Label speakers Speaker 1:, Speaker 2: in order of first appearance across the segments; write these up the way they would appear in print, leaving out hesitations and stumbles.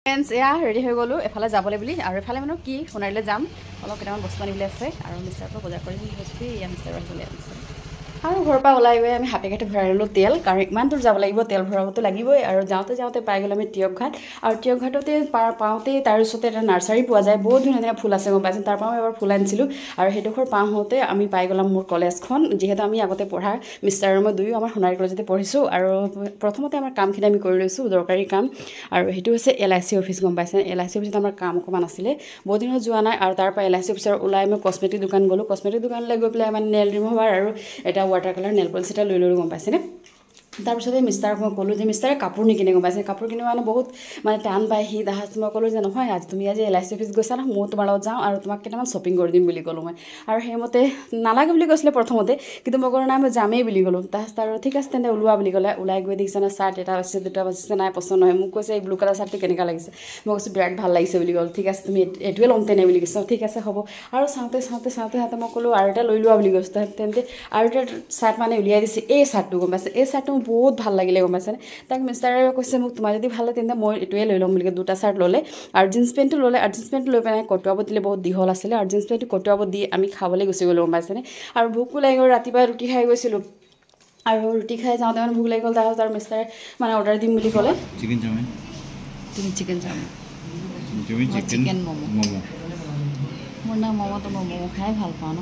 Speaker 1: friends এয়া ready হৈ গ'লোঁ এফালে যাবলৈ বুলি আৰু এফালে মানে কি সোণাৰীলৈ যাম অলপ কেইটামান বস্তু আনিবলৈ আছে আৰু মিষ্টাৰৰ পৰা বজাৰ কৰিম বুলি ভাবিছোঁ এয়া মিষ্টাৰ আহিবলৈ আহিছে আৰু ঘৰৰ পৰা ওলাই গৈ আমি হাতে কাঠি ভৰাই ল'লোঁ তেল কাৰণ ইমান দূৰ যাব লাগিব তেল ভৰাবতো লাগিবই আৰু যাওঁতে পাই গ'লোঁ আমি টিয়ক ঘাট আৰু টিয়ক ঘাটতে পাওঁতেই তাৰ ওচৰতে এটা নাৰ্চাৰী পোৱা যায় বহুত ধুনীয়া ধুনীয়া ফুল আছে গম পাইছোঁ তাৰ পৰা মই এবাৰ ফুল আনিছিলোঁ আৰু সেইডোখৰ পাওঁ হওঁতে আমি পাই গ'লাম মোৰ কলেজখন যিহেতু আমি আগতে পঢ়া মিষ্টাৰ আৰু মই দুয়ো আমাৰ সোণাৰী কলেজতে পঢ়িছোঁ আৰু প্ৰথমতে আমাৰ কামখিনি আমি কৰি লৈছোঁ দৰকাৰী কাম আৰু সেইটো হৈছে LIC অফিচ গম পাইছে LIC অফিচত আমাৰ কাম অকণমান আছিলে বহুত দিনত যোৱা নাই আৰু তাৰ পৰা LIC অফিচৰ ওলাই মই কচমেটিক দোকান গ'লোঁ কচমেটিক দোকানলৈ গৈ পেলাই মানে নেল ৰিমুভাৰ আৰু এটা ৱাটাৰ কালাৰ নেল পলিচ এটা লৈ ল'লোঁ গম পাইছেনে তাৰপিছতে মিষ্টাৰক মই ক'লোঁ যে মিষ্টাৰে কাপোৰ নিকিনে গম পাইছে কাপোৰ কিনিব মানে বহুত মানে টান পায় সি তাহাঁত মই ক'লোঁ যে নহয় তুমি আজি LIC অফিচ গৈছা ন মই তোমাৰ লগত যাওঁ আৰু তোমাক কেইটামান শ্বপিং কৰি দিম বুলি ক'লোঁ মই আৰু সেইমতে নালাগে বুলি কৈছিলে প্ৰথমতে কিন্তু মই ক'লোঁ নাই মই যামেই বুলি ক'লোঁ তাৰপিছত আৰু ঠিক আছে তেন্তে ওলোৱা বুলি ক'লে ওলাই গৈ দেখিছে না চাৰ্ট এটা বাজিছে দুটা বাজিছে নাই পচন্দ নহয় মোক কৈছে এই ব্লু কালাৰ চাৰ্টটো কেনেকুৱা লাগিছে মই কৈছোঁ বিৰাট ভাল লাগিছে বুলি ক'লোঁ ঠিক আছে তুমি এইটোৱে ল'ম তেনে বুলি কৈছোঁ ঠিক আছে হ'ব আৰু চাওঁতে মই ক'লোঁ আৰু এটা লৈ লোৱা বুলি কৈছোঁ তেন্তে আৰু এটা চাৰ্ট মানে উলিয়াই দিছে এই চাৰ্টটো গম পাইছে এই চাৰ্টটো বহুত ভাল লাগিলে গম পাইছেনে তাক মিষ্টাৰে কৈছে মোক তোমাৰ যদি ভাল লাগে তেন্তে মই এইটোৱে লৈ ল'ম বুলি দুটা চাৰ্ট ল'লে আৰু জিন্স পেণ্টটো ল'লে আৰু জিন্স পেণ্টটো লৈ পেলাই কটোৱাব দিলে বহুত দীঘল আছিলে আৰু জিন্স পেণ্টটো কটোৱাব দি আমি খাবলৈ গুচি গ'লোঁ গম পাইছেনে আৰু ভোকো লাগি গ'ল ৰাতিপুৱা ৰুটি খাই গৈছিলোঁ আৰু ৰুটি খাই যাওঁতে মানে ভোক লাগি গ'ল তাৰপিছত আৰু মিষ্টাৰে মানে অৰ্ডাৰ দিম বুলি ক'লে
Speaker 2: চিকেন চাওমিন
Speaker 1: তুমি চিকেন চাওমিন
Speaker 2: চিকেন ম'ম'
Speaker 1: মোৰ নাম ম'ম'টো মই ম'ম' খাই ভাল পাওঁ ন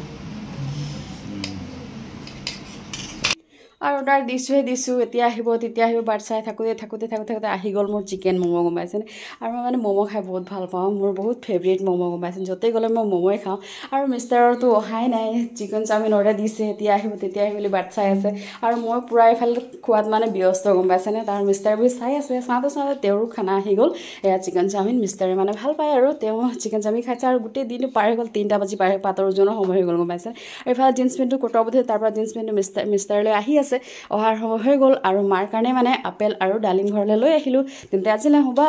Speaker 1: আৰু অৰ্ডাৰ দিছোঁ এতিয়া আহিব তেতিয়া আহিব বাট চাই থাকোঁতে আহি গ'ল মোৰ চিকেন ম'ম' গম পাইছেনে আৰু মই মানে ম'ম' খাই বহুত ভাল পাওঁ মোৰ বহুত ফেভৰেট ম'ম' গম পাইছেনে য'তেই গ'লে মই ম'ম'ই খাওঁ আৰু মিষ্টাৰৰতো অহাই নাই চিকেন চাওমিন অৰ্ডাৰ দিছে এতিয়া আহিব তেতিয়া আহিব বুলি বাট চাই আছে আৰু মই পূৰা এইফালে খোৱাত মানে ব্যস্ত গম পাইছেনে তাৰ মিষ্টাৰবোৰ চাই আছে চাওঁতে তেওঁৰো খানা আহি গ'ল এয়া চিকেন চাওমিন মিষ্টাৰে মানে ভাল পায় আৰু তেওঁ চিকেন চাওমিন খাইছে আৰু গোটেই দিনটো পাৰ হৈ গ'ল 3টা বাজি পাৰ হৈ পাতৰ ওজনৰ সময় হৈ গ'ল গম পাইছে এইফালে জিন্স পেণ্টটো কটোৱাব দিছে তাৰ পৰা জিন্স পেণ্টটো মিষ্টাৰলৈ আহি আছে অহাৰ সময় হৈ গ'ল আৰু মাৰ কাৰণে মানে আপেল আৰু ডালিম ঘৰলৈ লৈ আহিলোঁ তেন্তে আজিলৈ হ'ব